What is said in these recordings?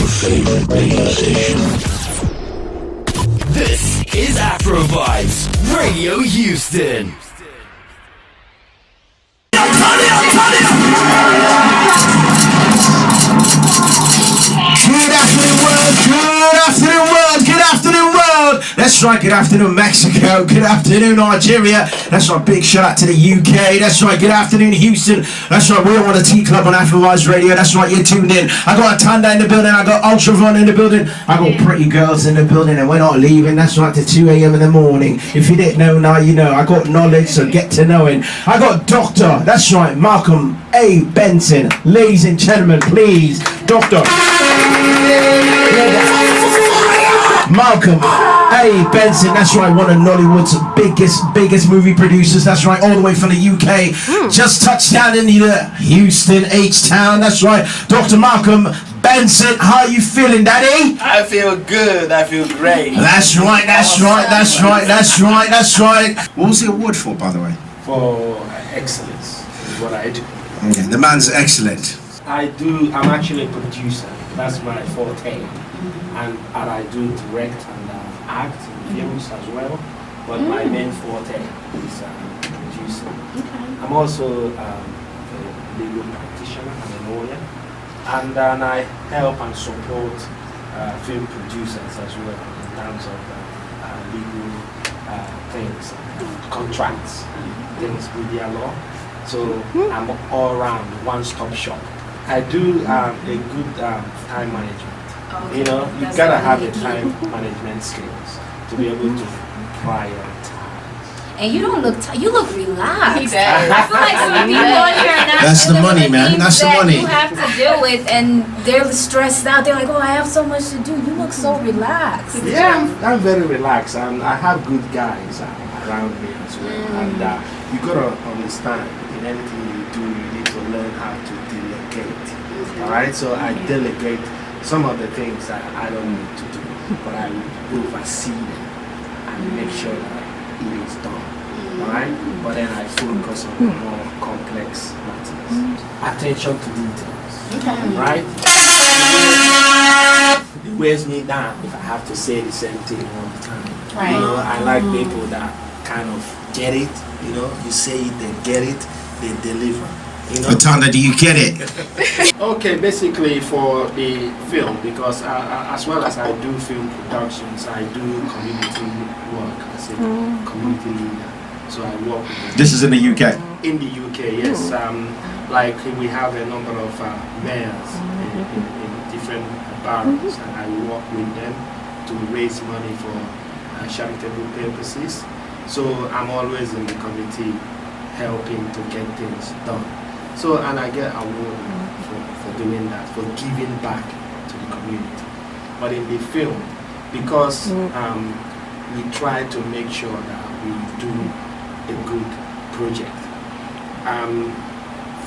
favorite radio station. This is Afro Vibes Radio Houston. Good afternoon world, good afternoon world, good afternoon world. That's right, good afternoon Mexico, good afternoon Nigeria. That's right, big shout out to the UK. That's right, good afternoon Houston. That's right, we're on the T Club on Afro Vibes Radio. That's right, you're tuned in. I got a Tanda in the building, I got Ultravon in the building, I got pretty girls in the building, and we're not leaving. That's right, to 2 a.m. in the morning. If you didn't know, now you know. I got knowledge, so get to knowing. I got Doctor, that's right, Malcolm A. Benson. Ladies and gentlemen, please, Doctor Malcolm A. Benson, that's right, one of Nollywood's biggest movie producers, that's right, all the way from the UK, just touched down in the Houston H-Town, that's right, Dr. Malcolm Benson, how are you feeling, Daddy? I feel good, I feel great. That's right, that's right, that's right, that's right, that's right. What was the award for, by the way? For excellence is what I do. Okay, the man's excellent. I'm actually a producer, that's my forte. And I do direct and act in films as well, but my main forte is producing. I'm also a legal practitioner and a lawyer, and then I help and support film producers as well in terms of legal things, contracts, things with their law. So I'm all around one-stop shop. I do a good time management. Okay. You know, you gotta have the time management skills to be able to prioritize. And you don't look, you look relaxed. He does. I feel like some people on here are not That's the money, man. That's the money. You have to deal with, and they're stressed out. They're like, oh, I have so much to do. You look so relaxed. Yeah, I'm very relaxed, and I have good guys around me as well. And you gotta understand, in anything you do, you need to learn how to delegate. All right, so I delegate some of the things that I don't need to do, but I will oversee them and make sure that it is done. Alright? But then I focus on more complex matters. Attention to details. Right? It wears me down if I have to say the same thing all the time. Right. You know, I like people that kind of get it, you know, you say it, they get it, they deliver. You know? Batanda, do you get it? Okay, basically for the film, because as well as I do film productions, I do community work as a community leader. So I work with This is in the UK? In the UK, yes. Like we have a number of mayors in different boroughs, and I work with them to raise money for charitable purposes. So I'm always in the committee helping to get things done. So, and I get awarded for doing that, for giving back to the community. But in the film, because we try to make sure that we do a good project.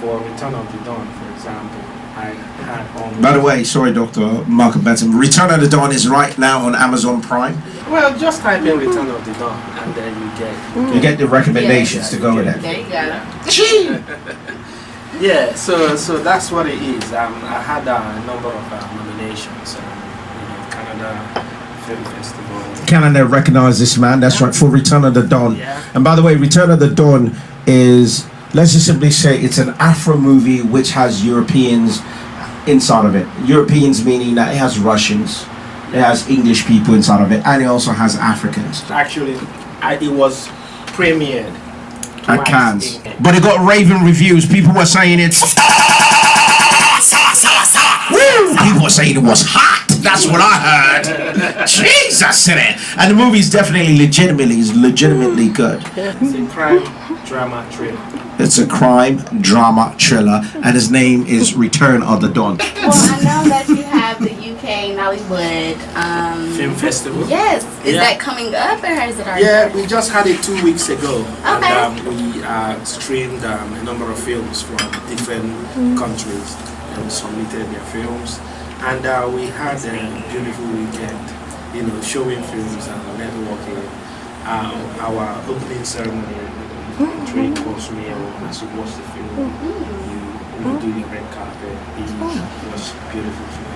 For Return of the Dawn, for example, I had almost... By the way, sorry, Dr. Malcolm Benson, Return of the Dawn is right now on Amazon Prime. Well, just type in Return of the Dawn, and then you get the recommendations to go with it. There you go. Yeah, so that's what it is. I had a number of nominations, Canada Film Festival. Canada recognise this man, that's right, for Return of the Dawn. Yeah. And by the way, Return of the Dawn is, let's just simply say, it's an Afro movie which has Europeans inside of it. Europeans meaning that it has Russians, it has English people inside of it, and it also has Africans. Actually, it was premiered At Cannes. But it got raving reviews. People were saying it's... Woo! People were saying it was hot. That's what I heard. Jesus in it. And the movie is definitely legitimately good. It's a crime drama thriller. It's a crime drama thriller, and his name is Return of the Dawn. Well, I know that you have the UK Nollywood Film Festival. Yes. Is that coming up, or has it already? Yeah, we just had it 2 weeks ago. Okay. And we streamed a number of films from different countries and submitted their films. And we had a beautiful weekend, showing films and networking. Our opening ceremony, 3-course meal, as you watch the film, you do the red carpet. It was beautiful film.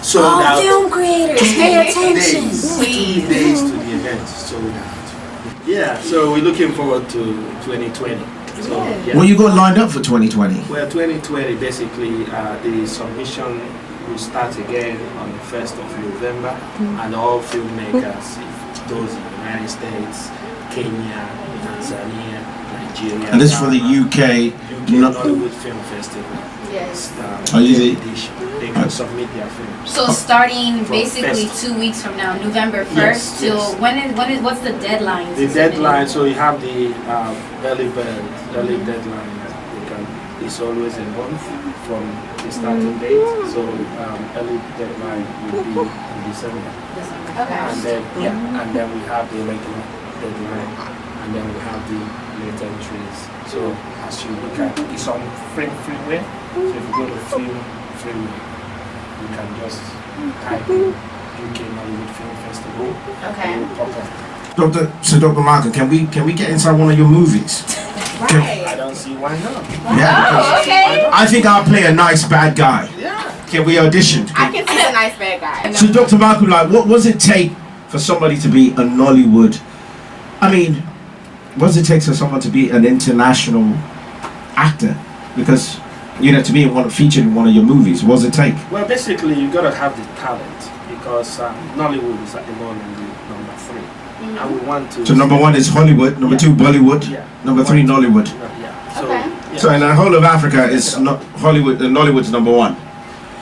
sold out. Film creators, pay attention. 2 days to the event, sold out. Yeah, so we're looking forward to 2020. So, yeah. What you got lined up for 2020? Well, 2020, basically, the submission will start again on the 1st of November, and all filmmakers, those in the United States, Kenya, Tanzania, Nigeria. And this is for the UK. Hollywood Film Festival. Yes. Edition. They can submit their films. So starting From basically fest. 2 weeks from now, November 1st Yes, till yes. what's the deadline? The deadline, so you have the early deadline. It's always a month from the starting date. So early deadline will be in December. Okay. And then we have the regular deadline, and then we have the late entries. So as you look at, it's on freeware. So if you go to freeware, you can just type in UK Hollywood Film Festival. Okay. And it will pop up. Dr. Michael, can we get inside one of your movies? Right. I don't see why not. Yeah. Oh, okay. I think I'll play a nice bad guy. Yeah. Can we audition? I can see a nice bad guy. So, Dr. Michael, like, what does it take for somebody to be a Nollywood? I mean, what does it take for someone to be an international actor? Because, you know, to be featured in one of your movies, what does it take? Well, basically, you gotta have the talent, because Nollywood is at the moment the number 3, and we want to. So number 1 is Hollywood, number 2 Bollywood, Yeah. number 3 Nollywood. Yeah. So, Okay. yeah. So in the whole of Africa, it's not Hollywood. Nollywood's number 1.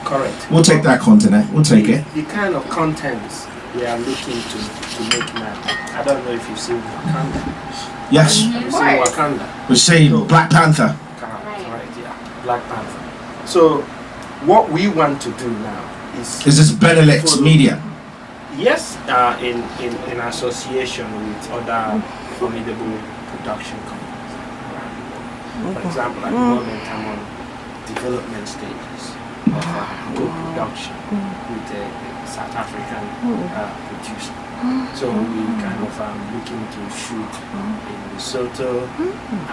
Correct. We'll take that continent. We'll take it. The kind of contents we are looking to make now. I don't know if you've seen Wakanda. Yes, You've seen Wakanda. we see Black Panther. Correct. Yeah. Black Panther. So, what we want to do now is. Is this Benelux Media? Yes, in association with other formidable production companies. For example, at the moment I'm on development stages of co-production with a South African producer. So we kind of looking to shoot in Lesotho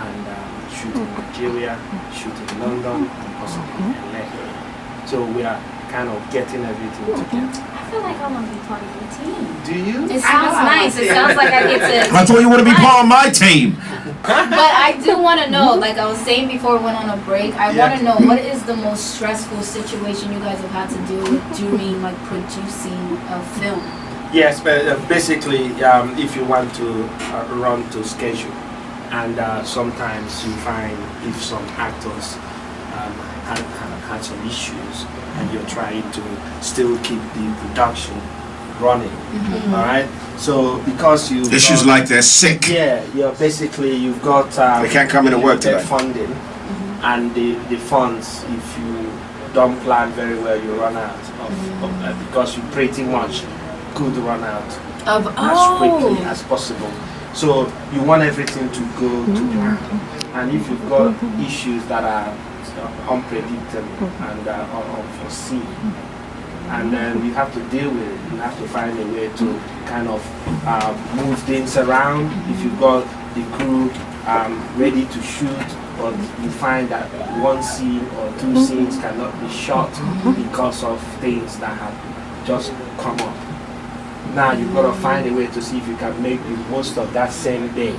and shoot in Nigeria, shoot in London, and possibly in LA. So we are kind of getting everything together. I feel like I want to be part of your team. Do you? It sounds nice. It sounds like I get to. I thought you want to be part of my team. But I do want to know, like I was saying before we went on a break, I want to know what is the most stressful situation you guys have had to deal with during like producing a film? Yes, but basically, if you want to run to schedule, and sometimes you find if some actors had some issues, and you're trying to still keep the production running. All right. So because you Issues like they're sick. yeah, you've got They can't come into work limited today. funding, and the funds, if you don't plan very well, you run out of because you pretty much could run out as quickly as possible. So you want everything to go to plan, and if you've got issues that are unpredictable and unforeseen, and then you have to deal with it. You have to find a way to kind of move things around. If you've got the crew ready to shoot, but you find that one scene or two scenes cannot be shot because of things that have just come up. Now you've got to find a way to see if you can make the most of that same day.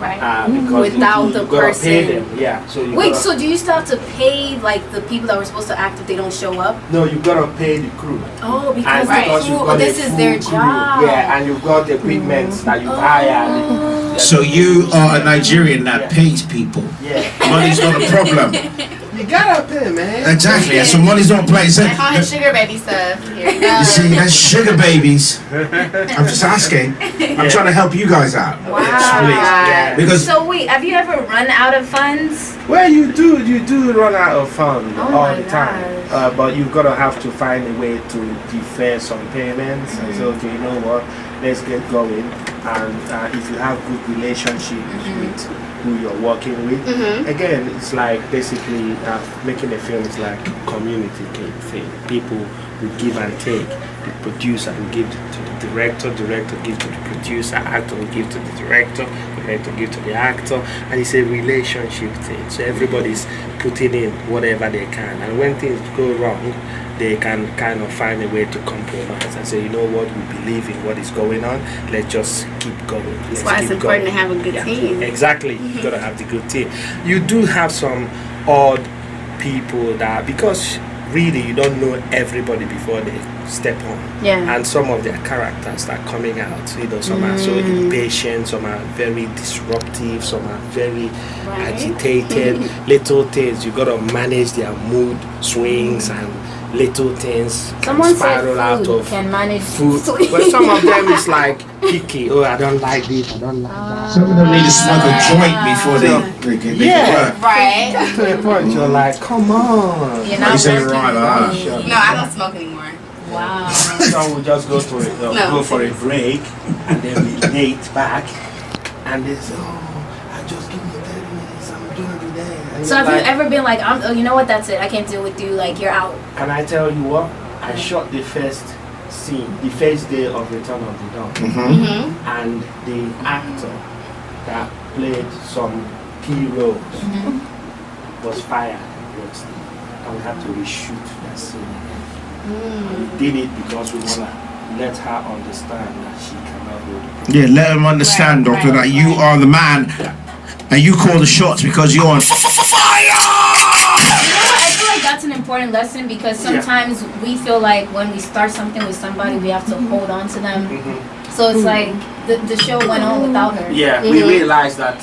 Right. Because Without the you've got to pay person. them. Yeah. So Wait, so do you still have to pay like the people that were supposed to act if they don't show up? no, you've got to pay the crew. Oh, And because because the you've crew, got this a is their full crew. job. Yeah, and you've got the equipment that you've hired. So you are a Nigerian that pays people. Yeah. Money's not a problem. You gotta pay, man. Exactly. So money's not a place. So, I call it sugar baby stuff. Here you go. you see, that's sugar babies. I'm just asking. I'm trying to help you guys out. Wow. Yeah. Because So wait, have you ever run out of funds? Well, you do run out of funds Oh all my the time. gosh. But you've got to have to find a way to defer some payments and say, okay, you know what, let's get going. And if you have good relationships with who you're working with, again, it's like basically making a film is like a community thing. People will give and take. The producer will give to the director give to the producer, actor will give to the director give to the actor, and it's a relationship thing. So everybody's putting in whatever they can, and when things go wrong, they can kind of find a way to compromise and say, you know what, we believe in what is going on. Let's just keep going. That's why it's important to have a good team. Exactly, you gotta have the good team. You do have some odd people that, because really you don't know everybody before they step on, and some of their characters are coming out. You know, some are so impatient, some are very disruptive, some are very agitated. Little things you gotta manage their mood swings and little things can spiral out of can manage food. But some of them is like picky. Oh, I don't like this, I don't like that. Some of them need to smoke a joint before they can work. Right. To a point you're like, come on. You're not You working. right, No, I don't smoke anymore. Wow. So we just go to it, go for a break, and then we late back, and they say, oh, I just give me 30 minutes, I'm gonna be there. And So you're have you like, ever been like, you know what, that's it, I can't deal with you, like you're out? Can I tell you what? I shot the first scene, the first day of Return of the Dawn, and the actor that played some key roles was fired next day, and we had to reshoot that scene again. We did it because we wanna let her understand that she cannot hold the Yeah, let them understand, doctor, that you are the man, and you call the shots because you're on fire. I feel like that's an important lesson, because sometimes we feel like when we start something with somebody, we have to hold on to them. So it's like the show went on without her. Yeah, we realized that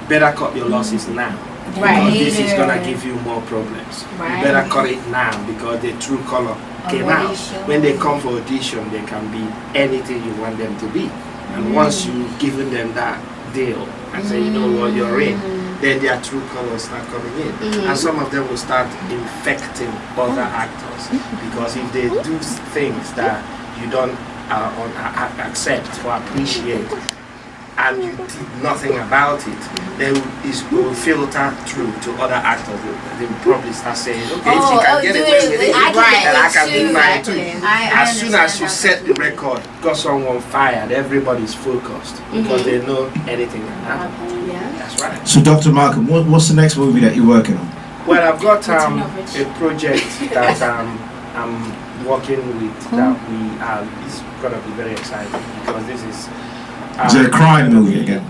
better cut your losses now. Right. Because this is gonna give you more problems. Right. You better cut it now, because the true color came what out. they show. When they come for audition, they can be anything you want them to be. And once you've given them that deal and say, you know what, you're in, then their true colors start coming in. And some of them will start infecting other actors, because if they do things that you don't accept or appreciate, and you did nothing about it, then it will filter through to other actors. They will probably start saying, okay, if she can get away with it, then I can do mine too. As soon as you set the record, got someone fired, everybody's focused, because they know anything can happen. That's right. So, Dr. Malcolm, what's the next movie that you're working on? Well, I've got a project that I'm working with that is going to be very exciting, because this is... Is it a crime movie again?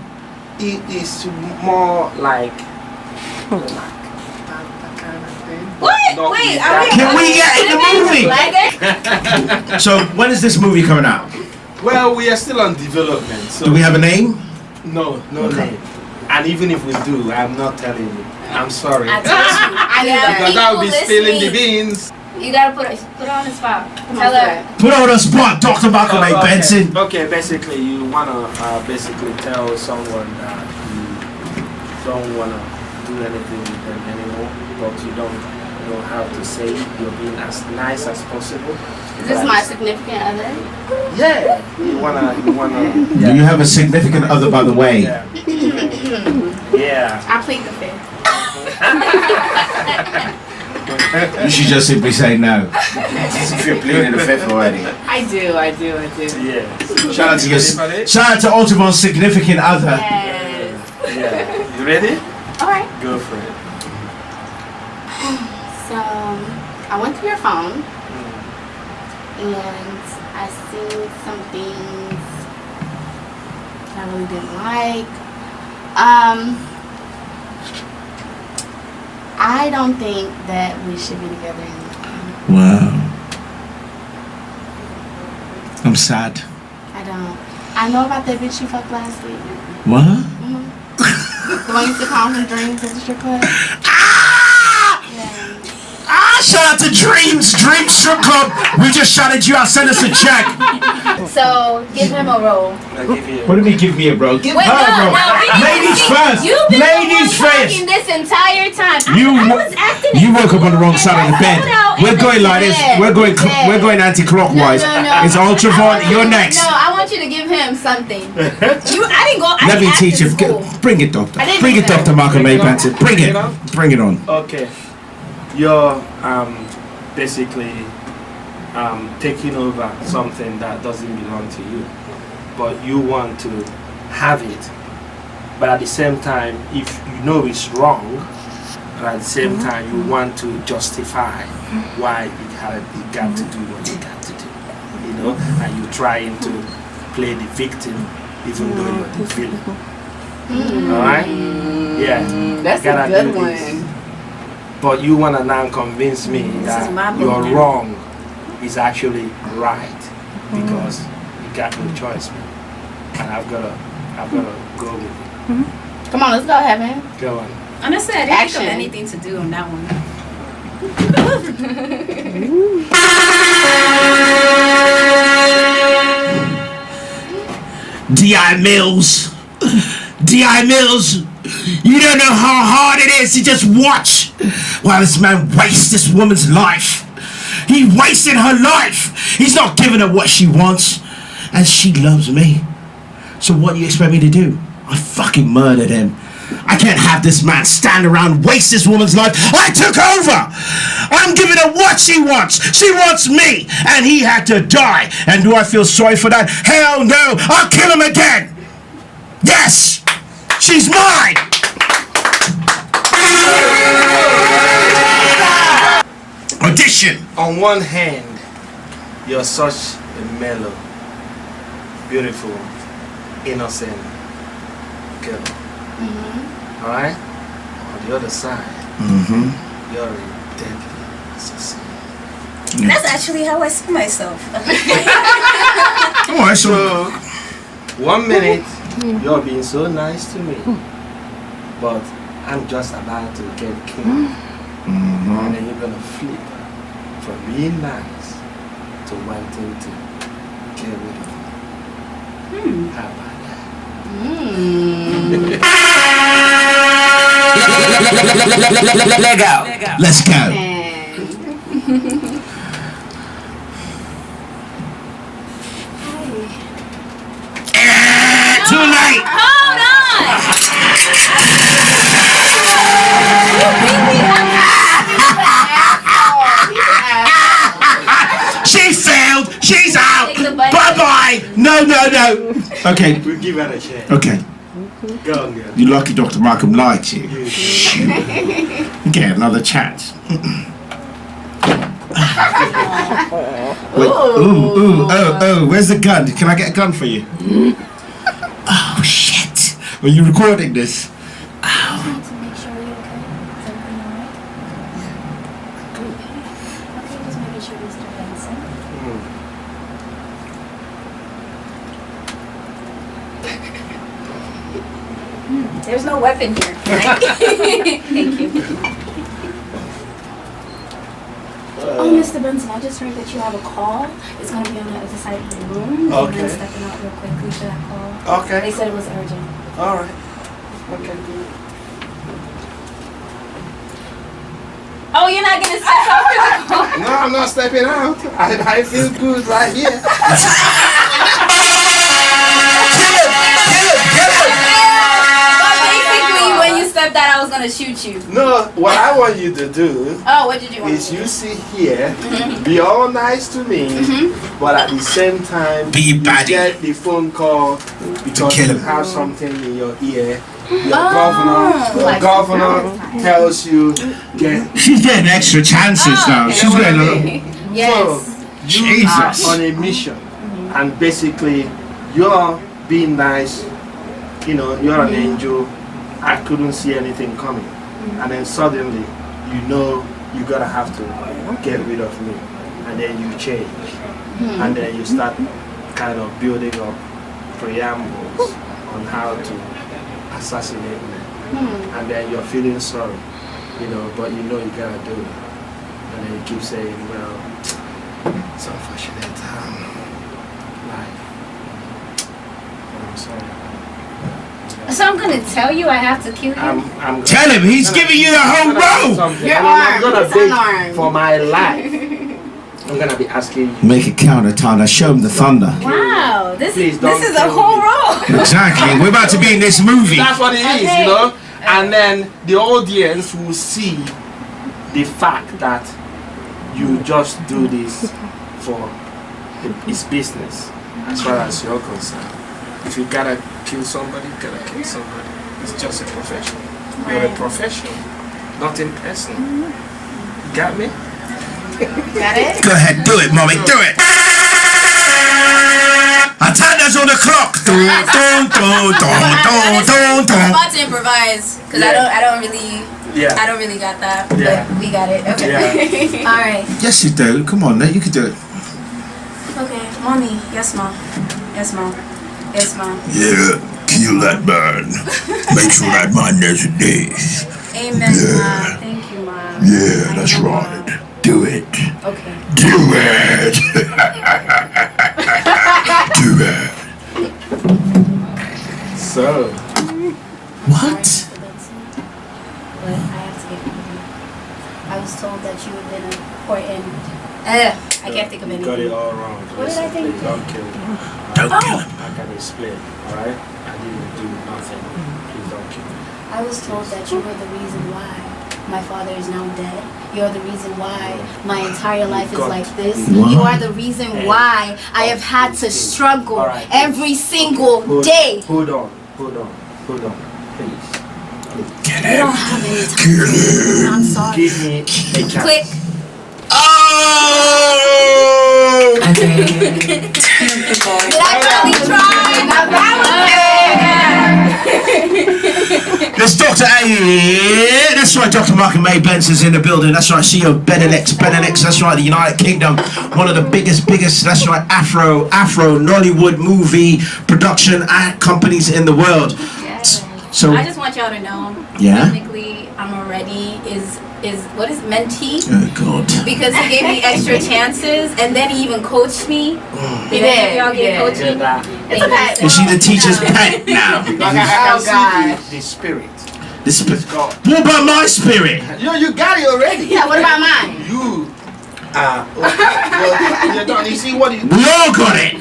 It is more like... What? Not Wait, that- are we? Can we get in the movie? So, when is this movie coming out? Well, we are still on development. So Do we have a name? No name. And even if we do, I'm not telling you. I'm sorry. I told you. Because I will be People spilling the listening. beans. You gotta put her on the spot. Tell her. Put her on the spot, Dr. Malcolm A. Benson. Okay, basically you wanna basically tell someone that you don't wanna do anything with them anymore, but you don't know how to say it. You're being as nice as possible. Is this my significant other? Yeah. You wanna. Do you have a significant other, by the way? Yeah. Yeah. I plead the fifth. You should just simply say no. If you're pleading the fifth already. I do. Yeah. Shout out to Ultimon's significant other. Yes. Yeah. You ready? Alright. Go for it. So, I went to your phone and I seen some things that I really didn't like. I don't think that we should be together anymore. Wow. I'm sad. I don't. I know about that bitch you fucked last week. What? The one you used to call him Dreams at the strip club. Shout out to Dreams Strip Club. We just shouted you out. Send us a check. So give him a role. What do you mean, give me a bro? Give her a bro. Ladies first. You've been Ladies first. talking this entire time. I was acting. You woke up on the wrong side of the bed. We're going like this. We're going anti-clockwise. No. It's Ultravon. You're next. No, I want you to give him something. I didn't go. Let me teach you. Bring it, doctor. I didn't Bring it, do that. Dr. Malcolm A. Benson. Bring it. Bring it on. Okay. You're basically taking over something that doesn't belong to you, but you want to have it. But at the same time, if you know it's wrong, but at the same time you want to justify why it you got to do what you got to do, you know, and you're trying to play the victim even though you're the villain. All right? Yeah. That's Gotta a good do this. one. But you want to now convince me that you're wrong is actually right because you got no choice, man. And I've got to go with it. Come on, let's go, Heaven. Go on. Honestly, I didn't think of Action. anything to do on that one. D.I. Mills. D.I. Mills. You don't know how hard it is to just watch while this man wastes this woman's life. He wasted her life. He's not giving her what she wants. And she loves me. So what do you expect me to do? I fucking murdered him. I can't have this man stand around and waste this woman's life. I took over. I'm giving her what she wants. She wants me. And he had to die. And do I feel sorry for that? Hell no. I'll kill him again. Yes. She's mine. Audition. On one hand, you're such a mellow, beautiful, innocent girl. All right? On the other side, you're a deadly assassin. That's actually how I see myself. Oh, So, 1 minute, you're being so nice to me, but I'm just about to get killed. And then you're gonna flip from being nice to wanting to get rid of me. How about that? Let's go. Too late. Hold on! She failed. She's out. Take the bite. Bye-bye. No. Okay. We'll give her a chance. Okay. Go on, girl. You're lucky Dr. Malcolm likes you. Shoot. Get another chance. Wait. Oh, where's the gun? Can I get a gun for you? Oh, shit. Were you recording this? To make sure you're okay. Is everything alright? Okay, just making sure Mr. Benson. There's no weapon here. Right? Thank you. Oh, Mr. Benson, I just heard that you have a call. It's going to be on the other side of the room. Okay. I'm stepping out real quickly for that call. Okay. They said it was urgent. All right. Okay. Oh, you're not going to step out for the call? No, I'm not stepping out. I feel good right here. But basically, when you stepped out, I was going to shoot you. No, what I want you to do Oh, what did you want is to do? you sit here, be all nice to me, but at the same time, Be you baddie. get the phone call because kill you him. have something in your ear. Your like governor tells you, She's getting extra chances now. She's getting a little... Yes. so you Jesus. are on a mission, and basically you're being nice. You know, you're an angel. I couldn't see anything coming, and then suddenly, you know, you gotta have to get rid of me, and then you change, and then you start kind of building up preambles on how to assassinate me, and then you're feeling sorry, you know, but you know you gotta do it, and then you keep saying, well, it's unfortunate, life. I'm sorry. So I'm going to tell you I have to kill you? I'm Tell him, he's giving you the whole role. Your I'm arm, gonna it's beg an arm. for my life. I'm gonna be asking you. Make it count, Tana. Show him the thunder. Wow, this Please don't is a kill whole me. role. Exactly. We're about to be in this movie. That's what it is, Okay. you know. And then the audience will see the fact that you just do this for its business, as far as you're concerned. If you gotta kill somebody, you gotta kill somebody. It's just a profession. You're a profession, not in person. You got me? Got it? Go ahead, do it, mommy, do it. Antennas on the clock. I'm about to improvise because I don't really. Yeah. I don't really got that, Yeah. but we got it. Okay. Yeah. All right. Yes, you do. Come on, you can do it. Okay, mommy. Yes, mom. Yes, mom. Yes, mom. Yeah, kill that man. Make sure that man doesn't die. Amen, mom. Thank you, mom. Yeah, I that's know, right. Do it. Mom. Okay. Do it. Do it. So, What? But I have to get moving. I was told that you have been important. I can't think of you got it anything. all wrong. What did I think? Please don't kill him. Don't kill him. I can explain, alright? I didn't do nothing. Please don't kill him. I was told that you were the reason why my father is now dead. You're the reason why my entire life is like this. What? You are the reason why I have had to struggle Alright. every single day. Hold on, please. You don't have any time. I'm sorry. Give me a chance. Click. Oh! Did I really try? Now that There's Dr. A. That's right, Dr. Mark and May Benson's in the building. That's right, CEO of Benelux. That's right, the United Kingdom. One of the biggest, that's right, Afro Nollywood movie production companies in the world. was. So, I just want y'all to know. Yeah? Technically, I'm already what is mentee? oh God. Because he gave me extra chances, and then he even coached me. He did. Y'all get coaching. It's okay. Is she the teacher's pet now? I Oh, can see the spirit. God. What about my spirit? You got it already. Yeah, what about mine? You well, you're done. You see what We all got it.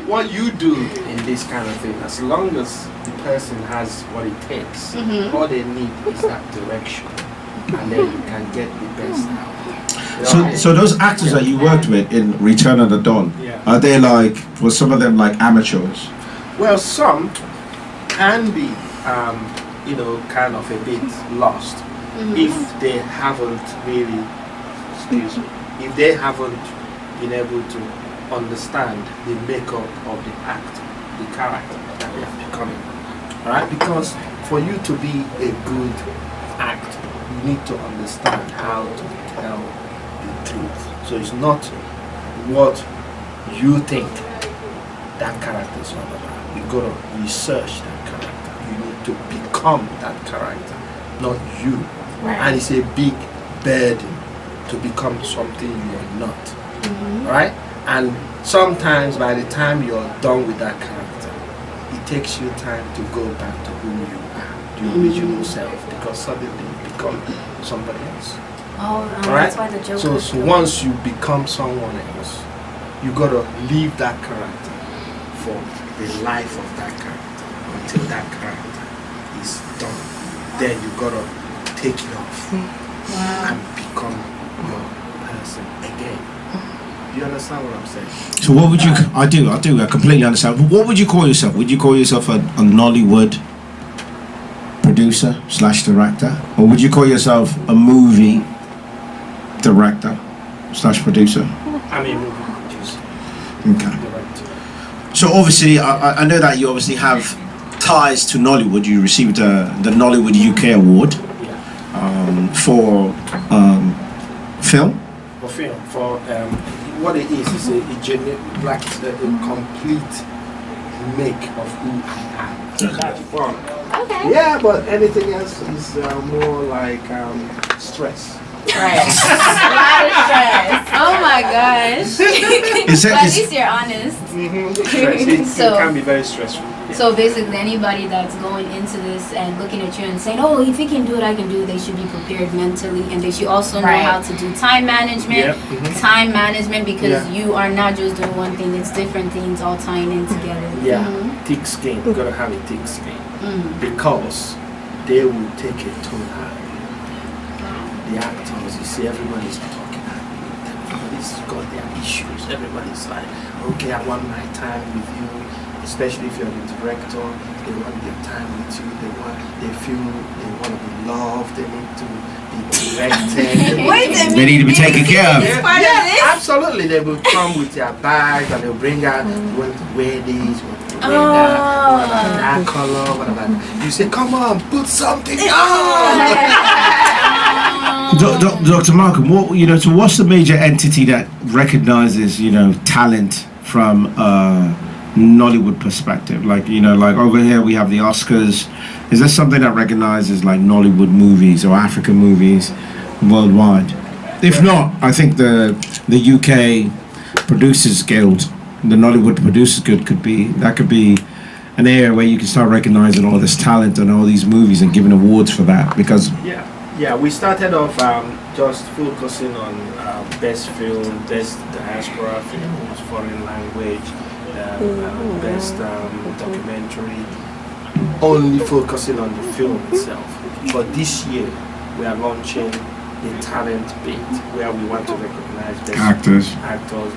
what you do in this kind of thing, as long as the person has what it takes, all they need is that direction, and then you can get the best out. So those actors that you worked with in Return of the Dawn, Yeah. are they were some of them like amateurs? Well, some can be, kind of a bit lost if they haven't really, if they haven't been able to understand the makeup of the actor, the character that they are becoming, right? Because for you to be a good actor, you need to understand how to tell the truth. So it's not what you think that character is all about. You gotta research that character. You need to become that character, not you. Right. And it's a big burden to become something you are not. Right? And sometimes by the time you're done with that character, it takes you time to go back to who you are, the original self, because suddenly you become somebody else. Oh, Right? that's why the joke So, was so once you become someone else, you gotta leave that character for the life of that character until that character is done. Then you gotta take it off and become your person again. Do you understand what I'm saying? So what would you? I do. I completely understand. But what would you call yourself? Would you call yourself a Nollywood producer / director, or would you call yourself a movie director / producer? I'm a movie producer, Okay. director. So obviously, I know that you obviously have ties to Nollywood. You received the Nollywood UK Award Yeah. for film. For film, for what it is a complete make of who I am. That's fun. Okay. Yeah, but anything else is more like stress. Right. A lot of stress. Oh my gosh. Is But that at is, least you're honest. Stress. It So- can be very stressful. Yeah. So basically, anybody that's going into this and looking at you and saying, "Oh, if he can do it, I can do it," they should be prepared mentally, and they should also know Right. how to do time management. Yep. Time management, because Yeah. you are not just doing one thing; it's different things all tying in together. Yeah, thick skin. You gotta have a thick skin because they will take a toll out of you. The actors, you see, everybody's talking at you. Everybody's got their issues. Everybody's like, okay, I want my time with you. Especially if you're the director, they want their time with you. They feel they want to be loved. They need to be directed. Wait a minute. They need to be taken care of. Yeah, absolutely. They will come with their bags and they'll bring out, you want to wear this, you want to wear that, what about that color, what about... You say, come on, put something on! Dr. Malcolm, so what's the major entity that recognizes, talent from a Nollywood perspective? Like over here we have the Oscars. Is there something that recognizes like Nollywood movies or African movies worldwide? If not, I think the UK Producers Guild, the Nollywood Producers Guild could be an area where you can start recognizing all this talent and all these movies and giving awards for that, because we started off just focusing on best film, best diaspora films, foreign language, best documentary, only focusing on the film itself. But this year we are launching the talent bit, where we want to recognize best actors,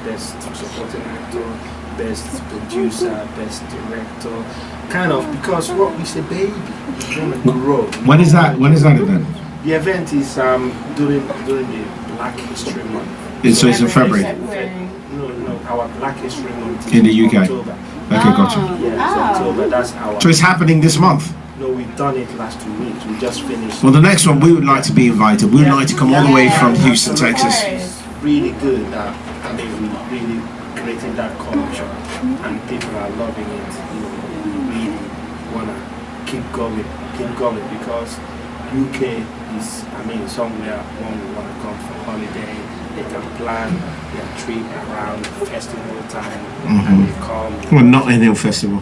best supporting actor, best producer, best director, kind of, because what we say, baby, it's gonna grow. When is that event? The event is during the Black History Month. So it's in February? No, our Black History Month in the UK. October. Okay, gotcha. Yeah, it's October. That's our. So it's happening this month? No, we've done it last 2 weeks. We just finished. Well, the next one we would like to be invited. We would like to come all the way from Houston, Texas. It's really good. We really created that culture, and people are loving it. We really wanna keep going because UK is, somewhere one we wanna come for holiday. They can plan their trip around festival time, and they come. Well, Notting Hill Festival.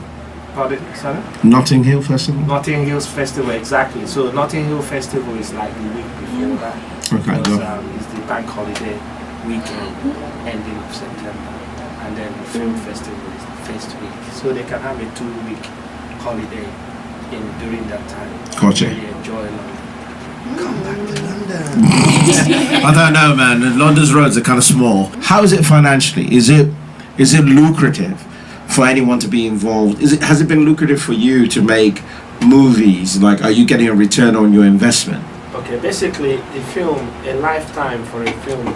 Pardon, sorry? Notting Hill Festival? Notting Hill Festival, exactly. So Notting Hill Festival is like the week before that. Okay, because it's the bank holiday weekend, ending of September. And then the film festival is the first week. So they can have a 2-week holiday during that time. Gotcha. Really enjoy London. Come back to London. I don't know, man. London's roads are kind of small. How is it financially? Is it lucrative for anyone to be involved? Has it been lucrative for you to make movies? Like, are you getting a return on your investment? Okay, basically, a lifetime for a film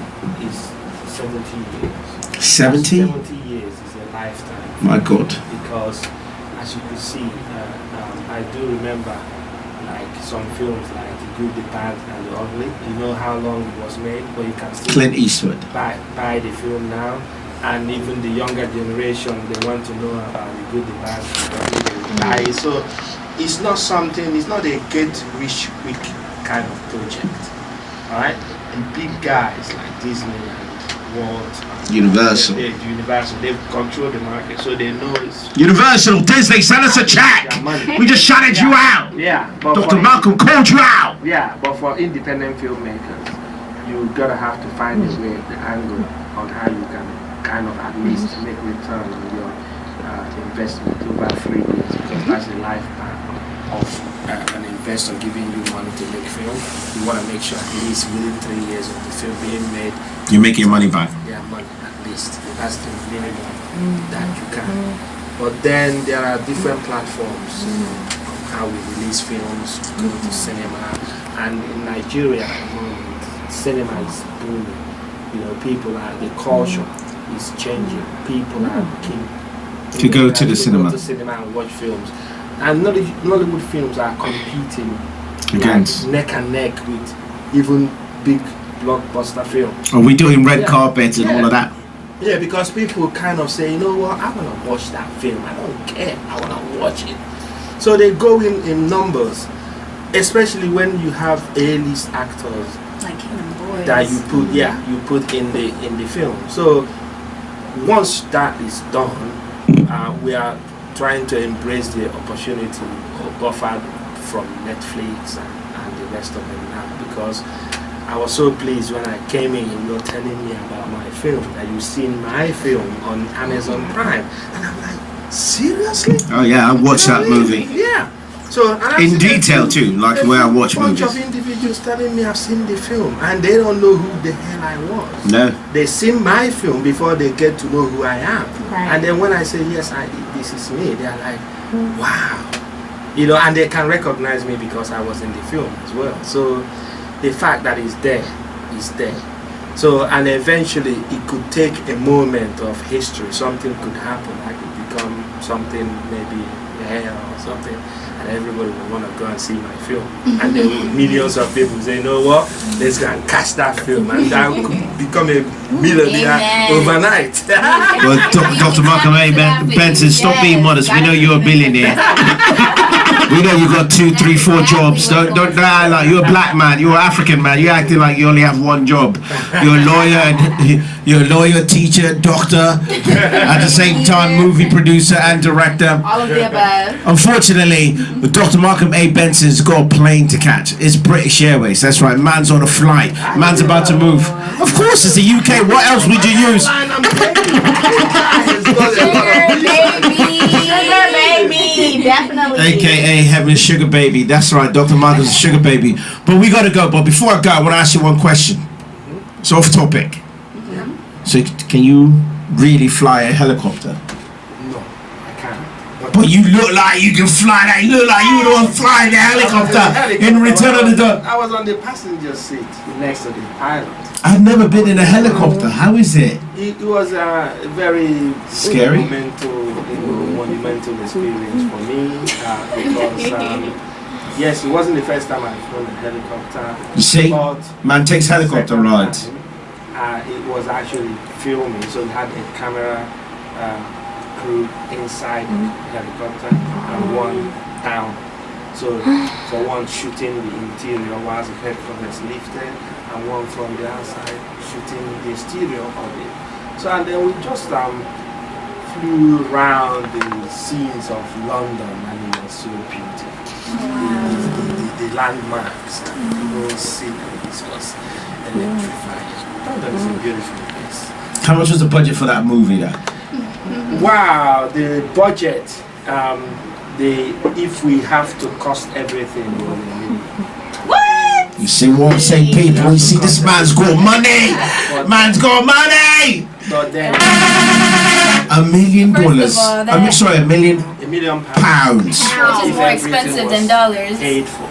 is 70 years. 70? 70 years is a lifetime. My God. Because, as you can see, I do remember like some films like The Good, the Bad, and the Ugly. You know how long it was made, but you can still Clint Eastwood. buy the film now. And even the younger generation, they want to know about The Good, the Bad, and the Ugly. So it's not a get rich quick kind of project. Alright? And big guys like Disney and Walt, Universal. They've controlled the market, so they know it's Universal, Disney, send us a check. We just shouted you out. Yeah, but Dr. Malcolm called you out. Yeah, but for independent filmmakers, you gotta have to find a way, the angle on how you can kind of at least make return on your investment over 3 years, because that's the lifespan of an investor giving you money to make film. You want to make sure at least within 3 years of the film being made, You make your money back. yeah, money at least. That's the minimum that you can. But then there are different platforms of how we release films, go to cinema, and in Nigeria at the moment, cinema is booming. The culture is changing. People are keen To go to the cinema. Go to cinema and watch films. And Nollywood films are competing Against. like, neck and neck with even big blockbuster films. Are we doing red carpets and all of that? Yeah, because people kind of say, you know what, I want to watch that film. I don't care. I want to watch it. So they go in numbers, especially when you have A-list actors Like Human Boys. that you put in the film. So once that is done, we are trying to embrace the opportunity offered from Netflix and the rest of them now, because I was so pleased when I came in, telling me about my film, that you've seen my film on Amazon Prime, and I'm like, seriously? Oh yeah, I watched that movie. Yeah. So In detail too, like the way I watch a bunch movies. of individuals telling me I've seen the film, and they don't know who the hell I was. No. They seen my film before they get to know who I am. Right. And then when I say yes, this is me, they're like, wow. And they can recognize me because I was in the film as well. So the fact that it's there is there. So, and eventually it could take a moment of history. Something could happen. I could become something, maybe mayor or something, and everybody will want to go and see my film. And then millions of people say, you know what, let's go and catch that film. And I could become a millionaire overnight. Well, Dr. Malcolm A. Benson, stop being modest. We know you're a billionaire. We know you got 2, 3, 4 jobs. Don't act like you're a black man. You're an African man. You're acting like you only have one job. You're a lawyer, you're a lawyer, teacher, doctor, at the same time movie producer and director. All of the above. Unfortunately, Dr. Malcolm A. Benson's got a plane to catch. It's British Airways. That's right. Man's on a flight. Man's about to move. Of course, it's the UK. What else would you use? Sugar baby, definitely. AKA Heaven's Sugar Baby. That's right, Dr. Malcolm's a sugar baby. But we gotta go. But before I go, I want to ask you one question. It's off topic. So can you really fly a helicopter? No, I can't. But you look like you can fly that. You look like you would want to fly the helicopter in Return of the Dawn. I was on the passenger seat next to the pilot. I've never been in a helicopter. How is it? It was a very Scary? monumental experience for me because yes, it wasn't the first time I've flown a helicopter. You see, but man takes helicopter rides. It was actually filming, so we had a camera crew inside the helicopter and one down. So for one shooting the interior whilst the helicopter is lifted, and one from the outside shooting the exterior of it. So and then we just flew around the scenes of London, and it was so beautiful. The landmarks and the whole sceneries was electrifying. London is a beautiful place. How much was the budget for that movie then? Wow, the budget, if we have to cost everything, What? You see what I'm saying, people? You see, this man's got money! Man's got money! But then, $1 million. First of all, I mean, sorry, $1 million £1 million pounds. Which is more expensive than dollars. paid for.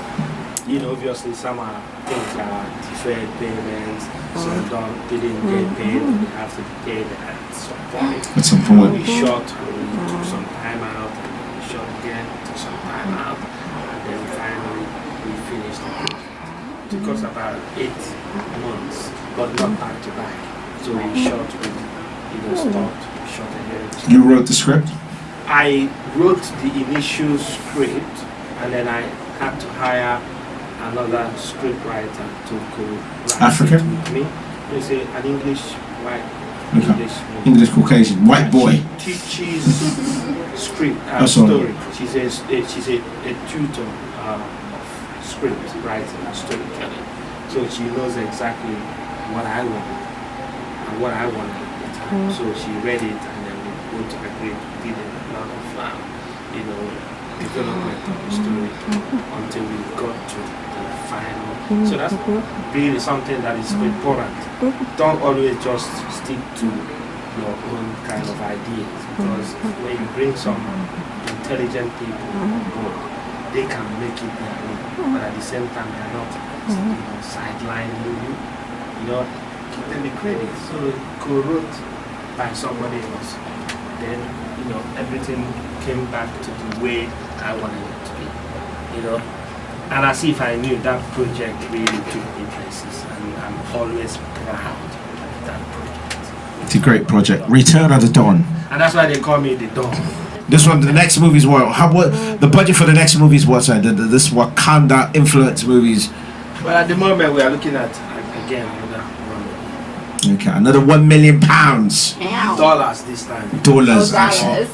You know, obviously some are things are deferred payments, some didn't get paid, and they have to be paid at some point. At some point. We shot, we took some time out, and then we shot again, took some time out, and then finally we finished the project. It took us about 8 months, but not back to back. So we shot with, stopped, we shot ahead. You wrote the script? I wrote the initial script, and then I had to hire another script writer to co-write African? it with me. You say an English white, Okay. English Caucasian, white boy. She's script That's all. story. She's a tutor of script writing and storytelling. So she knows exactly what I want and what I wanted at the time. So she read it, and then we both agreed. We did a lot of development of the story until we got to the final. So that's really something that is important. Don't always just stick to your own kind of ideas, because when you bring some intelligent people on board, they can make it their own, but at the same time they are not sidelining you, give them the credit. So co-wrote by somebody else, then everything came back to the way I wanted it to be, and as if I knew that project really took me places, and I'm always proud of that project. It's a great project. Return of the Dawn. And that's why they call me the Dawn. This one, the next movie's what? What the budget for the next movie is? What? This Wakanda influence movies. Well, at the moment we are looking at again another $1 million. Okay, another £1 million. Dollars this time. Dollars, actually.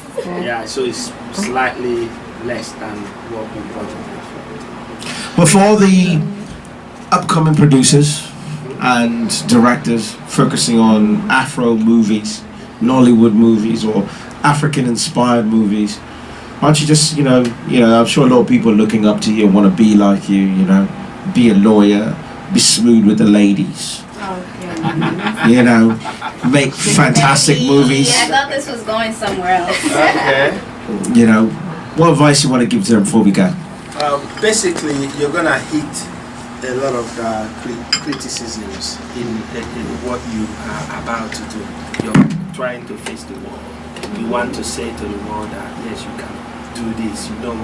Yeah, so it's slightly less than what we budgeted for. But for all the upcoming producers and directors focusing on Afro movies, Nollywood movies, or African-inspired movies, why don't you just, I'm sure a lot of people are looking up to you and want to be like you, be a lawyer, be smooth with the ladies. Make fantastic movies. Yeah, I thought this was going somewhere else. Okay. What advice you want to give to them before we go? Basically, you're gonna hit a lot of criticisms in what you are about to do. You're trying to face the world. You want to say to the world that yes, you can do this, you know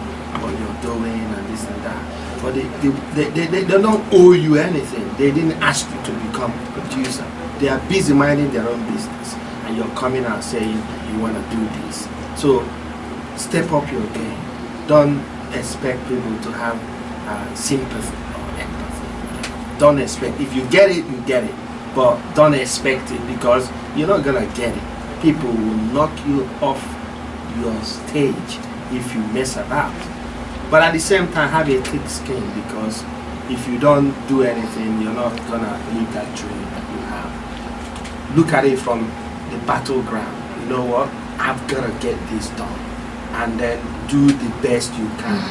what you're doing and this and that. But they don't owe you anything. They didn't ask you to become a producer. They are busy minding their own business, and you're coming out saying you want to do this. So step up your game. Don't expect people to have sympathy or empathy. Don't expect, if you get it, you get it. But don't expect it, because you're not gonna get it. People will knock you off your stage if you mess about. But at the same time, have a thick skin, because if you don't do anything, you're not gonna live that dream that you have. Look at it from the battleground. You know what? I've gotta get this done, and then do the best you can.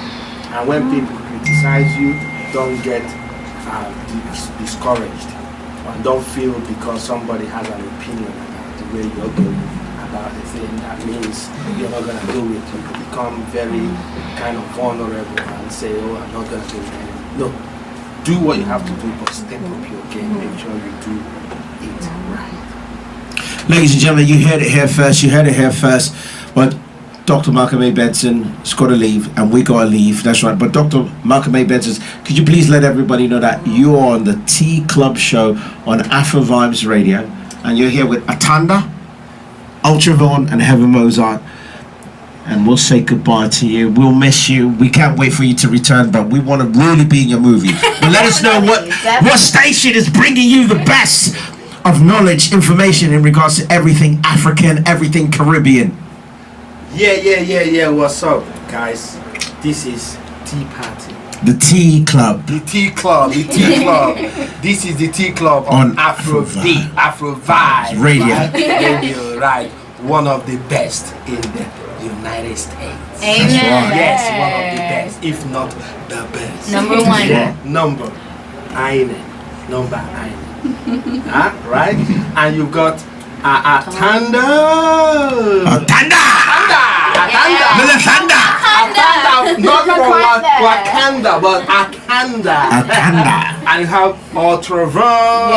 And when people criticize you, don't get discouraged, and don't feel because somebody has an opinion about the way you're going about the thing, that means you're not gonna do it. You become very kind of vulnerable and say, oh, I'm not gonna do it. No, do what you have to do, but step up your game. Make sure you do it right. Ladies and gentlemen, you heard it here first. You heard it here first. But Dr. MA Benson has got to leave, and we got to leave. That's right. But Dr. MA Benson, could you please let everybody know that you're on the T Club show on Afro Vibes Radio, and you're here with Atanda, Ultravon, and Heaven Mozart. And we'll say goodbye to you. We'll miss you. We can't wait for you to return, but we want to really be in your movie. But let us know what station is bringing you the best of knowledge, information in regards to everything African, everything Caribbean. Yeah. What's up, guys? This is Tea Party. The Tea Club. The Tea Club. This is the Tea Club on Afro Vibes Radio, right? One of the best in the United States. Amen. Yes, one of the best, if not the best. Number one. Yeah, number einen. Right? And you've got Atanda. Not from Wakanda, but Akanda. And you have Ultravon.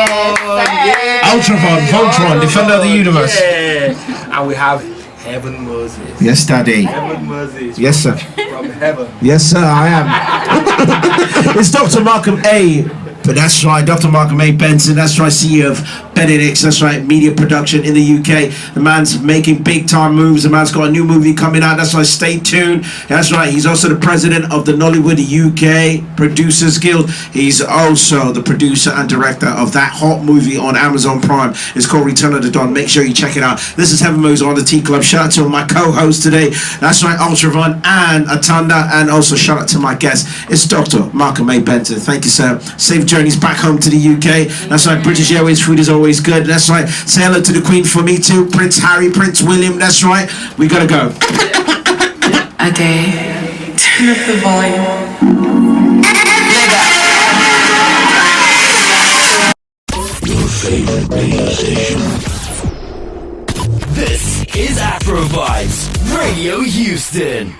Yes, Ultravon, Defender of the Universe. Yeah. And we have Heaven Moses. Yes, Daddy. Heaven Moses. Yes, sir. From heaven. Yes, sir, I am. It's Dr. Malcolm A. But that's right, Dr. Malcolm A. Benson. That's right, CEO of Benedict's. That's right, media production in the UK. The man's making big time moves. The man's got a new movie coming out. That's right, stay tuned. That's right, he's also the president of the Nollywood UK Producers Guild. He's also the producer and director of that hot movie on Amazon Prime. It's called Return of the Dawn. Make sure you check it out. This is Heaven Moses on the Tea Club. Shout out to my co-host today. That's right, Ultravon and Atanda. And also shout out to my guest. It's Dr. Malcolm A. Benson. Thank you, sir. Safe journeys back home to the UK. That's right, British Airways food is always good. That's right, say hello to the Queen for me too. Prince Harry, Prince William. That's right, we gotta go. Ade, turn up the volume. Your favorite radio station. This is Afro Vibes Radio Houston.